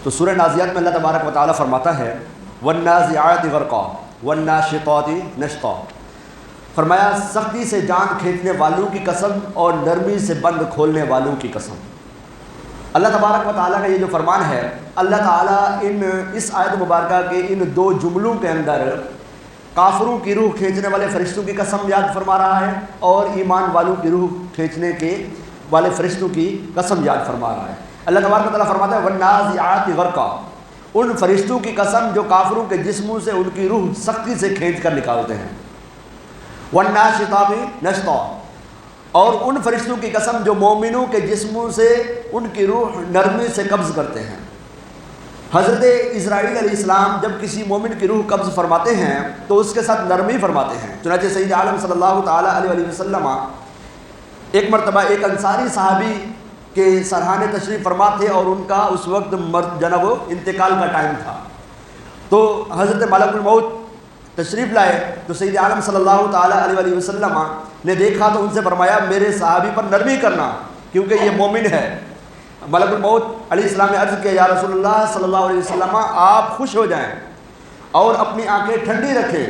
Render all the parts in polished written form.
تو سورہ نازیات میں اللہ تبارک و تعالیٰ فرماتا ہے وَالنَّازِعَاتِ غَرْقًا وَالنَّاشِطَاتِ نَشْطًا، فرمایا سختی سے جان کھینچنے والوں کی قسم اور نرمی سے بند کھولنے والوں کی قسم۔ اللہ تبارک و تعالیٰ کا یہ جو فرمان ہے، اللہ تعالیٰ اس آیت مبارکہ کے ان دو جملوں کے اندر کافروں کی روح کھینچنے والے فرشتوں کی قسم یاد فرما رہا ہے اور ایمان والوں کی روح کھینچنے کے والے فرشتوں کی قسم یاد فرما رہا ہے۔ اللہ تبارک و تعالیٰ فرماتا ہے وَالنَّازِعَاتِ غَرْقًا، ان فرشتوں کی قسم جو کافروں کے جسموں سے ان کی روح سختی سے کھینچ کر نکالتے ہیں، وَالنَّاشِطَاتِ نَشْطًا، اور ان فرشتوں کی قسم جو مومنوں کے جسموں سے ان کی روح نرمی سے قبض کرتے ہیں۔ حضرت اسرائیل علیہ السلام جب کسی مومن کی روح قبض فرماتے ہیں تو اس کے ساتھ نرمی فرماتے ہیں۔ چنانچہ سید عالم صلی اللہ تعالیٰ علیہ وسلم ایک مرتبہ ایک انصاری صحابی کے سرحانے تشریف فرما تھے اور ان کا اس وقت جناب انتقال کا ٹائم تھا، تو حضرت ملک الموت تشریف لائے تو سید عالم صلی اللہ تعالیٰ علیہ وسلم نے دیکھا تو ان سے فرمایا میرے صحابی پر نرمی کرنا کیونکہ یہ مومن ہے۔ ملک الموت علیہ السلام نے عرض کیا یا رسول اللہ صلی اللہ علیہ وسلم آپ خوش ہو جائیں اور اپنی آنکھیں ٹھنڈی رکھیں،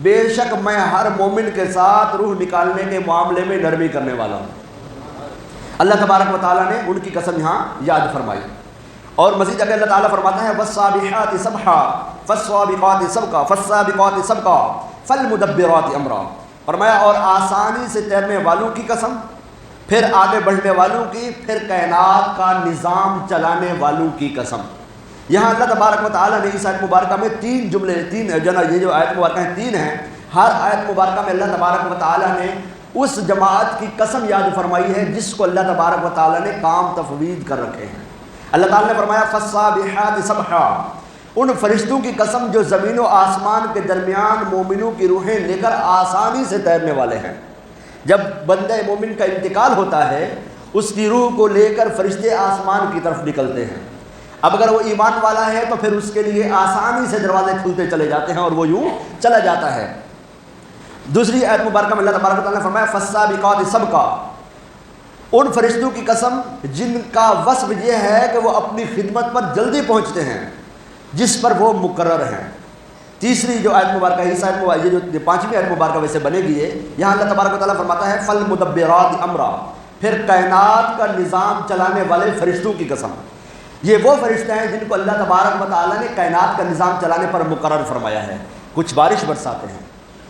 بے شک میں ہر مومن کے ساتھ روح نکالنے کے معاملے میں نرمی کرنے والا ہوں۔ اللہ تبارک و تعالیٰ نے ان کی قسم یہاں یاد فرمائی۔ اور مزید اگر اللہ تعالیٰ فرماتا ہے وَالسَّابِحَاتِ سَبْحًا فَالسَّابِقَاتِ سَبْقًا فَالسَّابِقَاتِ سَبْقًا فَالْمُدَبِّرَاتِ أَمْرًا، فرمایا اور آسانی سے تیرنے والوں کی قسم، پھر آگے بڑھنے والوں کی، پھر کائنات کا نظام چلانے والوں کی قسم۔ یہاں اللہ تبارک و تعالیٰ نے اس آیت مبارکہ میں تین جملے یہ جو آیت مبارکہ ہیں تین ہیں، ہر آیت مبارکہ میں اللہ تبارک و تعالیٰ نے اس جماعت کی قسم یاد فرمائی ہے جس کو اللہ تبارک و تعالیٰ نے کام تفویض کر رکھے ہیں۔ اللہ تعالیٰ نے فرمایا فَالسَّابِحَاتِ سَبْحًا، ان فرشتوں کی قسم جو زمین و آسمان کے درمیان مومنوں کی روحیں لے کر آسانی سے تیرنے والے ہیں۔ جب بندہ مومن کا انتقال ہوتا ہے اس کی روح کو لے کر فرشتے آسمان کی طرف نکلتے ہیں۔ اب اگر وہ ایمان والا ہے تو پھر اس کے لیے آسانی سے دروازے کھلتے چلے جاتے ہیں اور وہ یوں چلا جاتا ہے۔ دوسری آیت مبارکہ میں اللہ تبارک و تعالیٰ نے فرمایا فَالسَّابِقَاتِ سَبْقًا، ان فرشتوں کی قسم جن کا وصف یہ ہے کہ وہ اپنی خدمت پر جلدی پہنچتے ہیں جس پر وہ مقرر ہیں۔ تیسری جو آیت مبارکہ ہے، اس آیت مبارکہ یہ جو پانچویں آیت مبارکہ ویسے بنے گی ہے، یہاں اللہ تبارک و تعالیٰ فرماتا ہے فَالْمُدَبِّرَاتِ أَمْرًا، پھر کائنات کا نظام چلانے والے فرشتوں کی قسم۔ یہ وہ فرشتے ہیں جن کو اللہ تبارک و تعالیٰ نے کائنات کا نظام چلانے پر مقرر فرمایا ہے۔ کچھ بارش برساتے ہیں،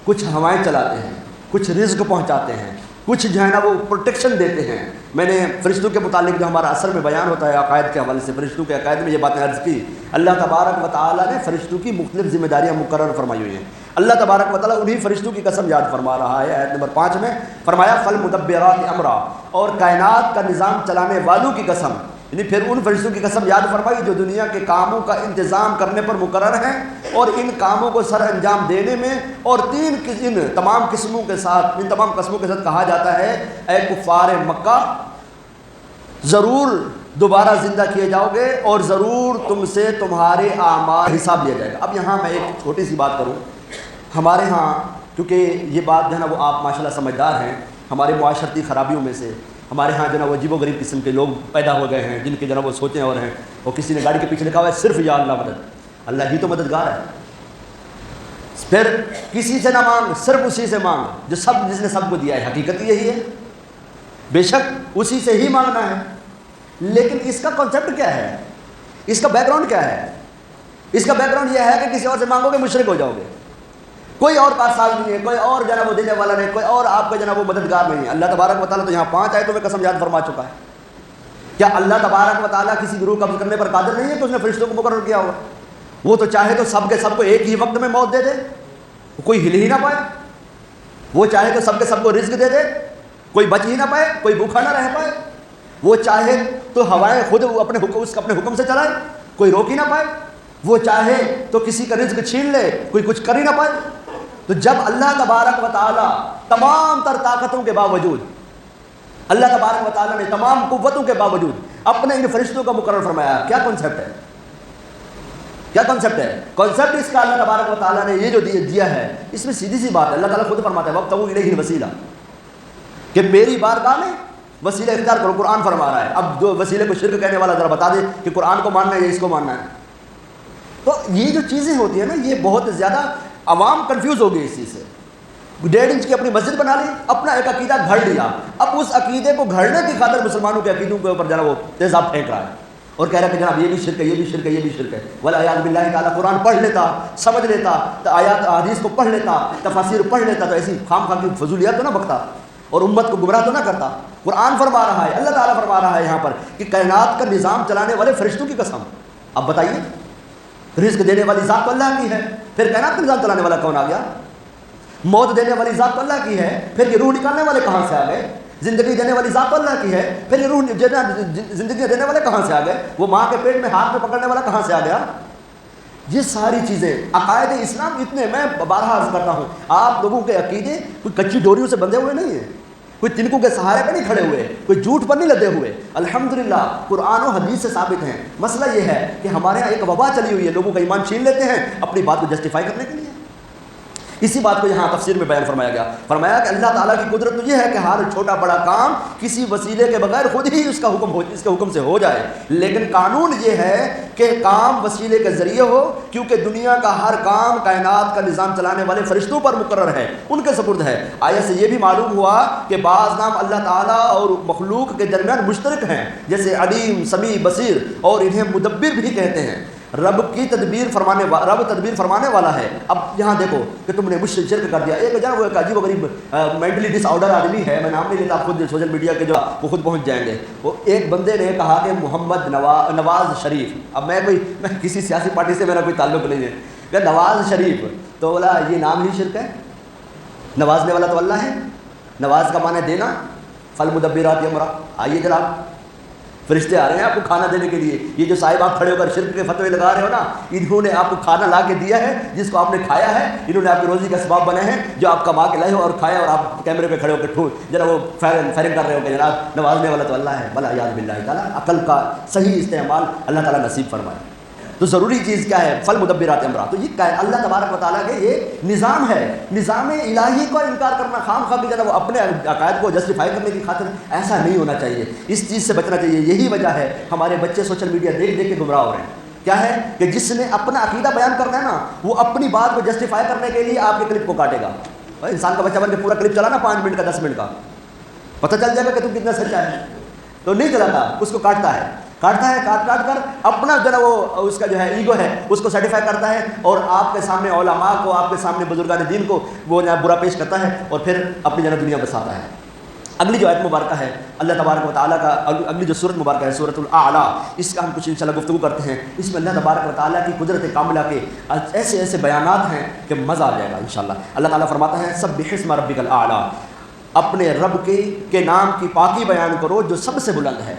کچھ ہوائیں چلاتے ہیں، کچھ رزق پہنچاتے ہیں، کچھ جو ہے نا وہ پروٹیکشن دیتے ہیں۔ میں نے فرشتوں کے متعلق جو ہمارا اثر میں بیان ہوتا ہے عقائد کے حوالے سے، فرشتوں کے عقائد میں یہ باتیں عرض کی۔ اللہ تبارک و تعالیٰ نے فرشتوں کی مختلف ذمہ داریاں مقرر فرمائی ہوئی ہیں۔ اللہ تبارک و تعالیٰ انہی فرشتوں کی قسم یاد فرما رہا ہے آیت نمبر 5 میں، فرمایا فَالْمُدَبِّرَاتِ أَمْرًا، اور کائنات کا نظام چلانے والوں کی قسم، یعنی پھر ان فرشتوں کی قسم یاد فرمائی جو دنیا کے کاموں کا انتظام کرنے پر مقرر ہیں اور ان کاموں کو سر انجام دینے میں، اور ان تمام قسموں کے ساتھ کہا جاتا ہے اے کفار مکہ ضرور دوبارہ زندہ کیے جاؤ گے اور ضرور تم سے تمہارے اعمال حساب لیا جائے گا۔ اب یہاں میں ایک چھوٹی سی بات کروں، ہمارے ہاں کیونکہ یہ بات جو ہے نا وہ آپ ماشاءاللہ سمجھدار ہیں، ہمارے معاشرتی خرابیوں میں سے ہمارے ہاں جو ہے وہ عجیب و غریب قسم کے لوگ پیدا ہو گئے ہیں جن کے جو ہے وہ سوچیں اور ہیں، اور کسی نے گاڑی کے پیچھے لکھا ہوا ہے صرف یا اللہ مدد، اللہ ہی تو مددگار ہے، پھر کسی سے نہ مانگ صرف اسی سے مانگ جس نے سب کو دیا ہے۔ حقیقت یہی ہے، بے شک اسی سے ہی مانگنا ہے، لیکن اس کا کانسیپٹ کیا ہے، اس کا بیک گراؤنڈ کیا ہے؟ اس کا بیک گراؤنڈ یہ ہے کہ کسی اور سے مانگو گے مشرک ہو جاؤ گے، کوئی اور کارساز نہیں ہے، کوئی اور جناب وہ دینے والا نہیں، کوئی اور آپ کا جناب وہ مددگار نہیں ہے۔ اللہ تبارک و تعالیٰ تو یہاں 5 آیتوں میں قسم یاد فرما چکا ہے۔ کیا اللہ تبارک و تعالیٰ کسی روح قبض کرنے پر قادر نہیں ہے کہ اس نے فرشتوں کو مقرر کیا ہوا؟ وہ تو چاہے تو سب کے سب کو ایک ہی وقت میں موت دے دے، کوئی ہل ہی نہ پائے، وہ چاہے تو سب کے سب کو رزق دے دے، کوئی بچ ہی نہ پائے، کوئی بھوکا نہ رہ پائے، وہ چاہے تو ہوائیں خود اپنے حکم سے چلائے، کوئی روک ہی نہ پائے، وہ چاہے تو کسی کا رزق چھین لے، کوئی کچھ کر ہی نہ پائے۔ تو جب اللہ تبارک و تعالیٰ تمام تر طاقتوں کے باوجود، اللہ تبارک و تعالیٰ نے تمام قوتوں کے باوجود اپنے ان فرشتوں کا مقرر فرمایا، کیا کانسیپٹ ہے؟ کیا کانسیپٹ ہے؟ کانسیپٹ اس کا اللہ تبارک و تعالیٰ نے یہ جو دیا ہے اس میں سیدھی سی بات ہے، اللہ تعالیٰ خود فرماتا ہے وَابْتَغُوا إِلَيْهِ الْوَسِيلَةَ، کہ میری بارگاہ میں وسیلہ اختیار کرو، قرآن فرما رہا ہے۔ اب جو وسیلے کو شرک کہنے والا ذرا بتا دے کہ قرآن کو ماننا ہے یا اس کو ماننا ہے۔ تو یہ جو چیزیں ہوتی ہیں نا، یہ بہت زیادہ عوام کنفیوز ہو گئی اس چیز سے۔ 1.5 انچ کی اپنی مسجد بنا لی، اپنا ایک عقیدہ گھڑ لیا، اب اس عقیدے کو گھڑنے کی خاطر مسلمانوں کے عقیدوں کے اوپر جناب وہ تیزاب پھینک رہا ہے اور کہہ رہا ہے کہ جناب یہ بھی شرک ہے، یہ بھی شرک ہے، یہ بھی شرک ہے۔ والعیاذ باللہ تعالیٰ قرآن پڑھ لیتا، سمجھ لیتا، آیات حدیث کو پڑھ لیتا، تفاسیر پڑھ لیتا تو ایسی خام خواہ کی فضولیات تو نہ بکتا اور امت کو گمراہ تو نہ کرتا۔ قرآن فرما رہا ہے، اللہ تعالیٰ فرما رہا ہے یہاں پر کہ کائنات کا نظام چلانے والے فرشتوں کی قسم۔ اب بتائیے، رزق دینے والی ذات تو اللہ کی ہے، پھر کائنات کا نظام چلانے والا کون آ گیا؟ موت دینے والی ذات تو اللہ کی ہے، پھر یہ روح نکالنے والے کہاں سے آ گئے؟ زندگی دینے والی ذات تو اللہ کی ہے، پھر یہ روح زندگی دینے والے کہاں سے آ گئے؟ وہ ماں کے پیٹ میں ہاتھ میں پکڑنے والا کہاں سے آ گیا؟ یہ ساری چیزیں عقائد اسلام اتنے، میں بارہا عرض کرتا ہوں، آپ لوگوں کے عقیدے کوئی کچی ڈوریوں سے بندھے ہوئے نہیں ہیں، کوئی تنکوں کے سہارے پہ نہیں کھڑے ہوئے، کوئی جھوٹ پر نہیں لدے ہوئے، الحمدللہ قرآن و حدیث سے ثابت ہیں۔ مسئلہ یہ ہے کہ ہمارے یہاں ایک وبا چلی ہوئی ہے، لوگوں کا ایمان چھین لیتے ہیں اپنی بات کو جسٹیفائی کرنے کے لیے۔ اسی بات کو یہاں تفسیر میں بیان فرمایا گیا، فرمایا کہ اللہ تعالیٰ کی قدرت تو یہ ہے کہ ہر چھوٹا بڑا کام کسی وسیلے کے بغیر خود ہی اس کے حکم سے ہو جائے، لیکن قانون یہ ہے کہ کام وسیلے کے ذریعے ہو، کیونکہ دنیا کا ہر کام کائنات کا نظام چلانے والے فرشتوں پر مقرر ہے، ان کے سپرد ہے۔ آیت سے یہ بھی معلوم ہوا کہ بعض نام اللہ تعالیٰ اور مخلوق کے درمیان مشترک ہیں، جیسے علیم، سمیع، بصیر، اور انہیں مدبر بھی کہتے ہیں۔ رب تدبیر فرمانے والا ہے۔ اب یہاں دیکھو کہ تم نے مجھ سے شرک کر دیا، ایک جانب وہ ایک عجیب و غریب مینٹلی ڈس آرڈر آدمی ہے، میں نام نہیں لیتا، آپ خود سوشل میڈیا کے جو وہ خود پہنچ جائیں گے۔ وہ ایک بندے نے کہا کہ محمد نواز شریف، اب میں کسی سیاسی پارٹی سے میرا کوئی تعلق نہیں ہے، کہ نواز شریف، تو بولا یہ نام ہی شرک ہے، نوازنے والا تو اللہ ہے، نواز کا معنی دینا، فالمدبرات امرا۔ آئیے جناب، فرشتے آ رہے ہیں آپ کو کھانا دینے کے لیے، یہ جو صاحب آپ کھڑے ہو کر شرک کے فتوے لگا رہے ہو نا، انہوں نے آپ کو کھانا لا کے دیا ہے جس کو آپ نے کھایا ہے، انہوں نے آپ کی روزی کا اسباب بنے ہیں جو آپ کما کے لائے ہو اور کھایا، اور آپ کیمرے پہ کھڑے ہو کے جناب وہ فائرنگ کر رہے ہو کہ جناب نوازنے والا تو اللہ ہے۔ بلا یاد باللہ تعالیٰ، عقل کا صحیح استعمال اللہ تعالیٰ نصیب فرمائے۔ تو ضروری چیز کیا ہے؟ فل مدبرات امرا۔ تو یہ اللہ تبارک و تعالیٰ کے یہ نظام ہے، نظام الہی کو انکار کرنا خام خواہ کی جناب اپنے عقائد کو جسٹیفائی کرنے کی خاطر، ایسا نہیں ہونا چاہیے، اس چیز سے بچنا چاہیے۔ یہی وجہ ہے ہمارے بچے سوشل میڈیا دیکھ دیکھ کے گمراہ ہو رہے ہیں۔ کیا ہے کہ جس نے اپنا عقیدہ بیان کرنا ہے نا، وہ اپنی بات کو جسٹیفائی کرنے کے لیے آپ کے کلپ کو کاٹے گا۔ انسان کا بچہ بن کے پورا کلپ چلانا 5 منٹ کا 10 منٹ کا، پتہ چل جائے گا کہ تم کتنا سچا ہے، تو نہیں چلاتا، اس کو کاٹتا ہے کاٹ کر اپنا جو ہے وہ اس کا جو ہے ایگو ہے اس کو سیٹیفائی کرتا ہے، اور آپ کے سامنے علماء کو، آپ کے سامنے بزرگان دین کو وہ جو ہے برا پیش کرتا ہے، اور پھر اپنی جناب دنیا بساتا ہے۔ اگلی جو آیت مبارکہ ہے اللہ تبارک و تعالیٰ کا، اگلی جو سورت مبارکہ ہے سورۃ الاعلیٰ، اس کا ہم کچھ انشاءاللہ گفتگو کرتے ہیں۔ اس میں اللہ تبارک و تعالیٰ کی قدرت کاملہ کے ایسے ایسے بیانات ہیں کہ مزہ آ جائے گا انشاءاللہ۔ اللہ تعالیٰ فرماتا ہے سبح اسم ربک الاعلیٰ، اپنے رب کے نام کی پاکی بیان کرو جو سب سے بلند ہے۔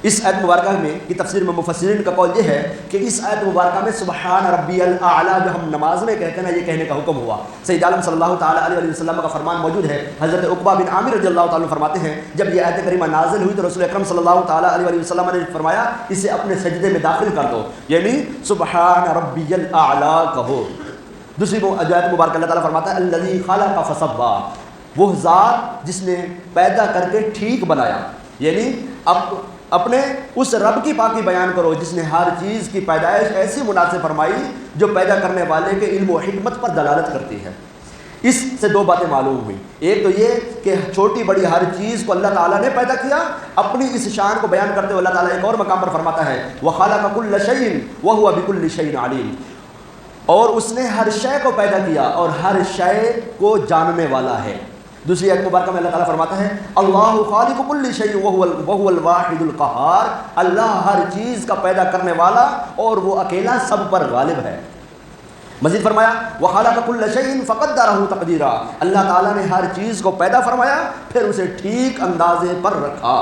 اس آیت مبارکہ میں کی تفسیر میں مفسرین کا قول یہ ہے کہ اس آیت مبارکہ میں سبحان ربی الاعلیٰ جو ہم نماز میں کہتے ہیں یہ کہنے کا حکم ہوا۔ سید عالم صلی اللہ تعالیٰ علیہ وسلم کا فرمان موجود ہے، حضرت عقبہ بن عامر رضی اللہ تعالیٰ فرماتے ہیں جب یہ آیت کریمہ نازل ہوئی تو رسول اکرم صلی اللہ تعالیٰ علیہ وسلم نے فرمایا اسے اپنے سجدے میں داخل کر دو، یعنی سبحان ربی الاعلیٰ کہو۔ دوسری آیت مبارکہ اللہ تعالیٰ فرماتا ہے الذی خلق فسویٰ، وہ ذات جس نے پیدا کر کے ٹھیک بنایا، یعنی اپنے اس رب کی پاکی بیان کرو جس نے ہر چیز کی پیدائش ایسی مناسب فرمائی جو پیدا کرنے والے کے علم و حکمت پر دلالت کرتی ہے۔ اس سے 2 باتیں معلوم ہوئی، ایک تو یہ کہ چھوٹی بڑی ہر چیز کو اللہ تعالیٰ نے پیدا کیا، اپنی اس شان کو بیان کرتے ہوئے اللہ تعالیٰ ایک اور مقام پر فرماتا ہے وَخَلَقَ كُلَّ شَيْءٍ وَهُوَ بِكُلِّ شَيْءٍ عَلِيمٌ، اور اس نے ہر شے کو پیدا کیا اور ہر شے کو جاننے والا ہے۔ دوسری آیت مبارکہ میں اللہ تعالیٰ فرماتا ہے اللہ خالق کل شیء وهو الواحد القہار، اللہ ہر چیز کا پیدا کرنے والا اور وہ اکیلا سب پر غالب ہے۔ مزید فرمایا وخلق کل شیء فقدرہ تقدیرا، اللہ تعالیٰ نے ہر چیز کو پیدا فرمایا پھر اسے ٹھیک اندازے پر رکھا۔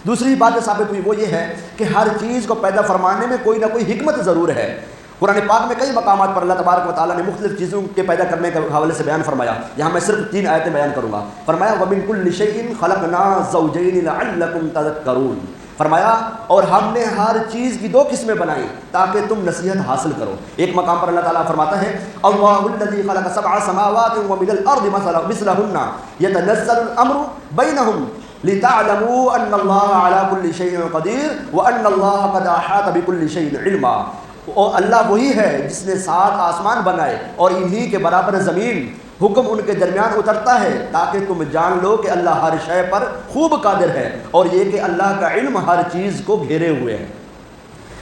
دوسری بات ثابت ہوئی وہ یہ ہے کہ ہر چیز کو پیدا فرمانے میں کوئی نہ کوئی حکمت ضرور ہے۔ قرآن پاک میں کئی مقامات پر اللہ تبارک و تعالیٰ نے مختلف چیزوں کے پیدا کرنے کے حوالے سے بیان فرمایا، یہاں میں صرف 3 آیتیں بیان کروں گا۔ فرمایا وَمِن كُلِّ شَيْءٍ خَلَقْنَا زَوْجَيْنِ لَعَلَّكُمْ تَذَكَّرُونَ، فرمایا اور ہم نے ہر چیز کی 2 قسمیں بنائی تاکہ تم نصیحت حاصل کرو۔ ایک مقام پر اللہ تعالیٰ فرماتا ہے اللہ الذی خلق 7 سماوات ومن الارض مثلہن یتنزل الامر بینہم لِتَعْلَمُوا أَنَّ اللَّهَ عَلَى كُلِّ شَيْءٍ قَدِيرٌ وَأَنَّ اللَّهَ قَدْ أَحَاطَ بِكُلِّ شَيْءٍ عِلْمًا۔ اور اللہ وہی ہے جس نے 7 آسمان بنائے اور انہی کے برابر زمین، حکم ان کے درمیان اترتا ہے تاکہ تم جان لو کہ اللہ ہر شے پر خوب قادر ہے، اور یہ کہ اللہ کا علم ہر چیز کو گھیرے ہوئے ہے۔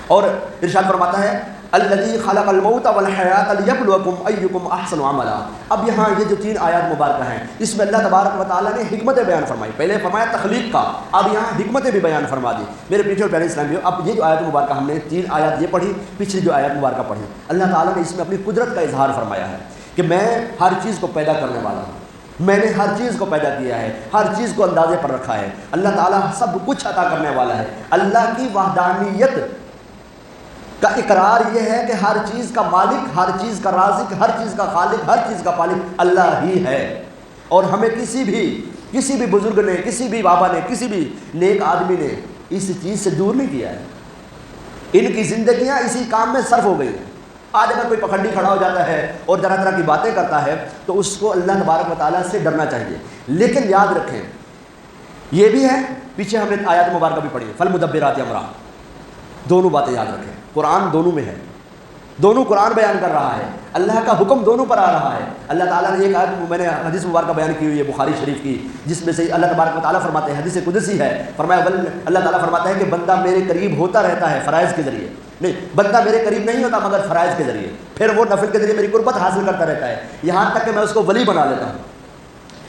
اور ارشاد فرماتا ہے الذی خلق الموت والحیات لیبلوکم ایکم احسن عملا۔ اب یہاں یہ جو 3 آیات مبارکہ ہیں اس میں اللہ تبارک و تعالیٰ نے حکمتیں بیان فرمائی، پہلے فرمایا تخلیق کا، اب یہاں حکمتیں بھی بیان فرما دی۔ میرے پیچھے اور پیارے اسلامیوں، اب یہ جو آیات مبارکہ ہم نے 3 آیات یہ پڑھی، پچھلی جو آیات مبارکہ پڑھی، اللہ تعالیٰ نے اس میں اپنی قدرت کا اظہار فرمایا ہے کہ میں ہر چیز کو پیدا کرنے والا ہوں، میں نے ہر چیز کو پیدا کیا ہے، ہر چیز کو اندازے پر رکھا ہے۔ اللہ تعالیٰ سب کچھ عطا کرنے والا ہے۔ اللہ کی وحدانیت کا اقرار یہ ہے کہ ہر چیز کا مالک، ہر چیز کا رازق، ہر چیز کا خالق، ہر چیز کا پالک اللہ ہی ہے، اور ہمیں کسی بھی بزرگ نے، کسی بھی بابا نے، کسی بھی نیک آدمی نے اس چیز سے دور نہیں کیا ہے۔ ان کی زندگیاں اسی کام میں صرف ہو گئی ہیں۔ آج اگر کوئی پکھنڈی کھڑا ہو جاتا ہے اور طرح طرح کی باتیں کرتا ہے تو اس کو اللہ تبارک و تعالیٰ سے ڈرنا چاہیے، لیکن یاد رکھیں یہ بھی ہے، پیچھے ہم نے آیات مبارکہ بھی پڑھی، فالمدبرات امرا، دونوں باتیں یاد رکھیں، قرآن دونوں میں ہے، دونوں قرآن بیان کر رہا ہے، اللہ کا حکم دونوں پر آ رہا ہے۔ اللہ تعالیٰ نے ایک آیت میں نے حدیث مبارکہ بیان کی ہوئی ہے بخاری شریف کی، جس میں سے اللہ تبارک و تعالیٰ فرماتے ہیں، حدیث قدسی ہے، فرمایا اللہ تعالیٰ فرماتا ہے کہ بندہ میرے قریب ہوتا رہتا ہے فرائض کے ذریعے، نہیں بندہ میرے قریب نہیں ہوتا مگر فرائض کے ذریعے، پھر وہ نفل کے ذریعے میری قربت حاصل کرتا رہتا ہے، یہاں تک کہ میں اس کو ولی بنا لیتا ہوں۔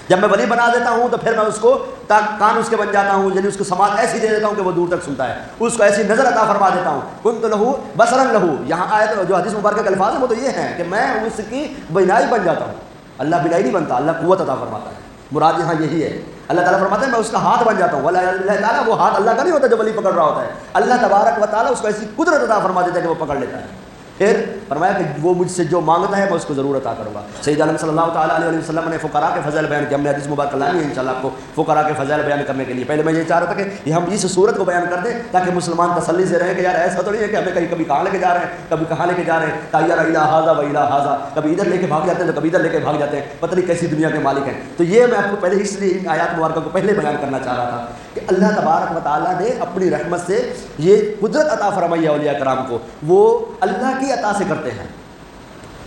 جب میں ولی بنا دیتا ہوں تو پھر میں اس کو کان اس کے بن جاتا ہوں، یعنی اس کو سماعت ایسی دے دیتا ہوں کہ وہ دور تک سنتا ہے، اس کو ایسی نظر عطا فرما دیتا ہوں، کنت لہو بصرا لہو۔ یہاں آیت جو حدیث مبارکہ کے الفاظ ہیں وہ تو یہ ہیں کہ میں اس کی بینائی بن جاتا ہوں۔ اللہ بینائی نہیں بنتا، اللہ قوت عطا فرماتا ہے، مراد یہاں یہی ہے۔ اللہ تعالیٰ فرماتا ہے میں اس کا ہاتھ بن جاتا ہوں، اللہ تعالیٰ وہ ہاتھ اللہ کا نہیں ہوتا جو ولی پکڑ رہا ہوتا ہے، اللہ تبارک و تعالیٰ اس کو ایسی قدرت عطا فرما دیتا ہے کہ وہ پکڑ لیتا ہے۔ پھر فرمایا کہ وہ مجھ سے جو مانگتا ہے میں اس کو ضرور عطا کروں گا۔ سید عالم صلی اللہ تعالیٰ علیہ وسلم نے فقراء کے فضائل بیان کیا، ہم نے حدیث مبارکہ لانی ہے انشاءاللہ آپ کو فقراء کے فضائل بیان کرنے کے لیے۔ پہلے میں یہ چاہ رہا تھا کہ ہم اس صورت کو بیان کر دیں تاکہ مسلمان تسلی سے رہیں کہ یار ایسا تو نہیں ہے کہ ہمیں کبھی کہاں لے کے جا رہے ہیں، کبھی کہاں لے کے جا رہے ہیں، تیار الی ھذا و الی ھذا، کبھی ادھر لے کے بھاگ جاتے ہیں تو کبھی ادھر لے کے بھاگ جاتے ہیں، پتہ نہیں کیسی دنیا کے مالک ہیں۔ تو یہ میں آپ کو پہلے اس لیے ان آیات مبارکہ کو پہلے بیان کرنا چاہ رہا تھا کہ اللہ تبارک و تعالیٰ نے اپنی رحمت سے یہ قدرت عطا فرمائی ہے اولیاء کرام کو، وہ اللہ کی عطا سے کرتے ہیں۔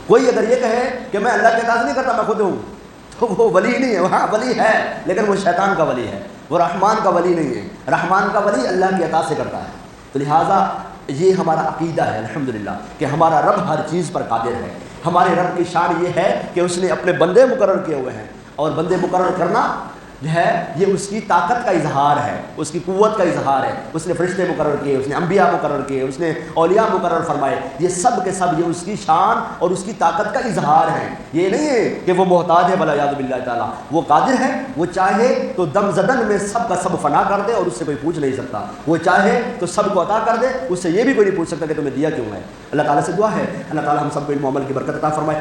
کوئی اگر یہ کہے کہ میں اللہ کے عطا سے نہیں کرتا میں خود ہوں تو وہ ولی نہیں ہے، وہاں ولی ہے لیکن وہ شیطان کا ولی ہے، وہ رحمان کا ولی نہیں ہے۔ رحمان کا ولی اللہ کی عطا سے کرتا ہے۔ تو لہٰذا یہ ہمارا عقیدہ ہے الحمدللہ کہ ہمارا رب ہر چیز پر قادر ہے۔ ہمارے رب کی شان یہ ہے کہ اس نے اپنے بندے مقرر کیے ہوئے ہیں، اور بندے مقرر کرنا جو ہے یہ اس کی طاقت کا اظہار ہے، اس کی قوت کا اظہار ہے۔ اس نے فرشتے مقرر کیے، اس نے انبیاء مقرر کیے، اس نے اولیاء مقرر فرمائے، یہ سب کے سب یہ اس کی شان اور اس کی طاقت کا اظہار ہے۔ یہ نہیں ہے کہ وہ محتاج ہے ولیعاذ باللہ تعالیٰ، وہ قادر ہے، وہ چاہے تو دم زدن میں سب کا سب فنا کر دے اور اس سے کوئی پوچھ نہیں سکتا، وہ چاہے تو سب کو عطا کر دے، اس سے یہ بھی کوئی نہیں پوچھ سکتا کہ تمہیں دیا کیوں ہے۔ اللہ تعالیٰ سے دعا ہے اللہ تعالیٰ ہم سب کو علم و عمل کی برکت عطا فرمائے۔